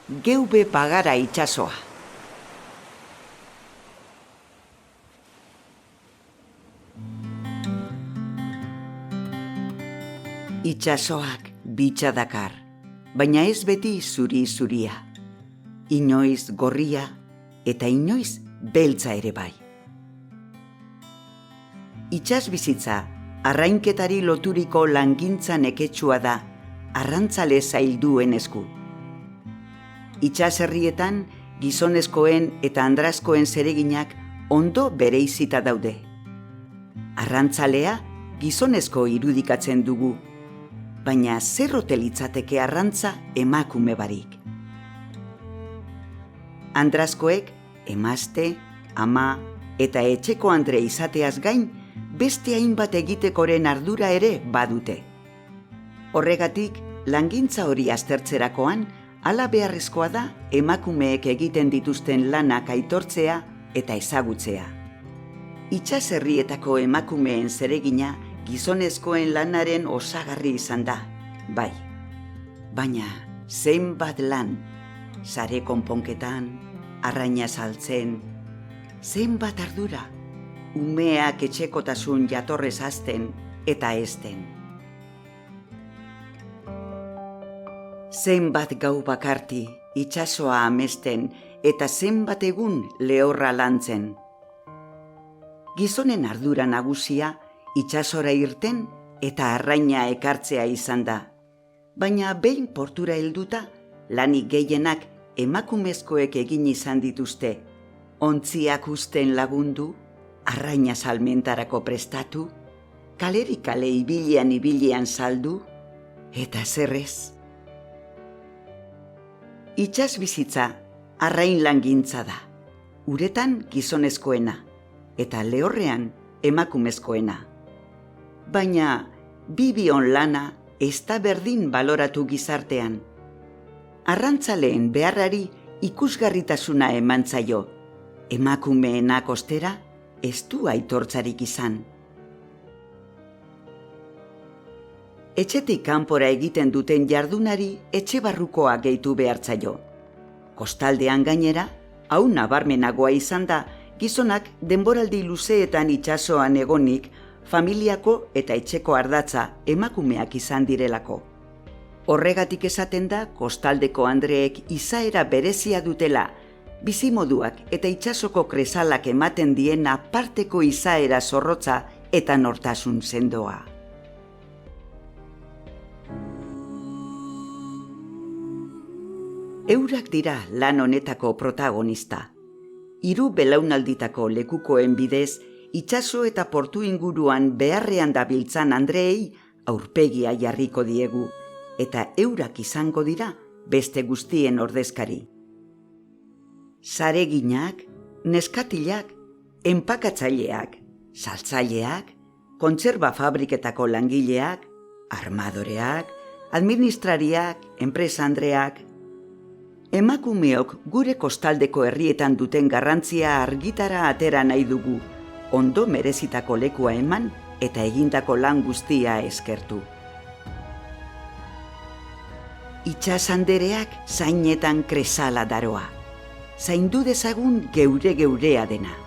geube bagara itsasoa. Itsasoak bitxa dakar, baina ez beti zuri-zuria. Inoiz gorria eta inoiz beltza ere bai. Itsas bizitza, arrainketari loturiko langintza neketsua da, arrantzale zailduen esku. Itsas herrietan, gizonezkoen eta andrazkoen zereginak ondo bereizita daude. Arrantzalea gizonezko irudikatzen dugu, baina zer ote litzateke arrantza emakume barik. Andrazkoek emazte, ama eta etxeko andre izateaz gain, beste hainbat egitekoren ardura ere badute. Horregatik, langintza hori aztertzerakoan, hala beharrezkoa da emakumeek egiten dituzten lanak aitortzea eta ezagutzea. Itsas herrietako emakumeen zeregina gizonezkoen lanaren osagarri izan da, bai. Baina, zenbat lan, sare konponketan, arraina saltzen, zenbat ardura, umeak etxekotasun jatorrez hazten eta hezten. Zenbat gau bakarti, itsasoa amesten eta zenbat egun lehorra lantzen. Gizonen ardura nagusia, itsasora irten eta arraina ekartzea izan da. Baina behin portura helduta, lanik gehienak emakumezkoek egin izan dituzte. Ontziak uzten lagundu, arraina salmentarako prestatu, kalerik kale ibilian saldu, eta zerrez. Itsas bizitza arrain langintza da. Uretan gizonezkoena, eta lehorrean emakumezkoena. Baina, bibion lana ez da berdin baloratu gizartean. Arrantzaleen beharrari ikusgarritasuna eman zaio, emakumeenak ostera ez du aitortzarik izan. Etxetik kanpora egiten duten jardunari etxe barrukoa gehitu behar zaio. Kostaldean gainera, hau nabarmenagoa izan da, gizonak denboraldi luzeetan itsasoan egonik, familiako eta etxeko ardatza emakumeak izan direlako. Horregatik esaten da kostaldeko andreek izaera berezia dutela, bizimoduak eta itsasoko kresalak ematen dien aparteko izaera zorrotza eta nortasun sendoa. Eurak dira lan honetako protagonista. 3 belaunalditako lekukoen bidez, itsaso eta portu inguruan beharrean dabiltzan andreei aurpegia jarriko diegu, eta eurak izango dira beste guztien ordezkari. Zareginak, neskatilak, enpakatzaileak, saltzaileak, kontserba fabriketako langileak, armadoreak, administrariak, enpresandreak. Emakumeok gure kostaldeko herrietan duten garrantzia argitara atera nahi dugu, ondo merezitako lekua eman eta egindako lan guztia eskertu. Itsas andereak zainetan kresala daroa. Zaindu dezagun geure geurea dena.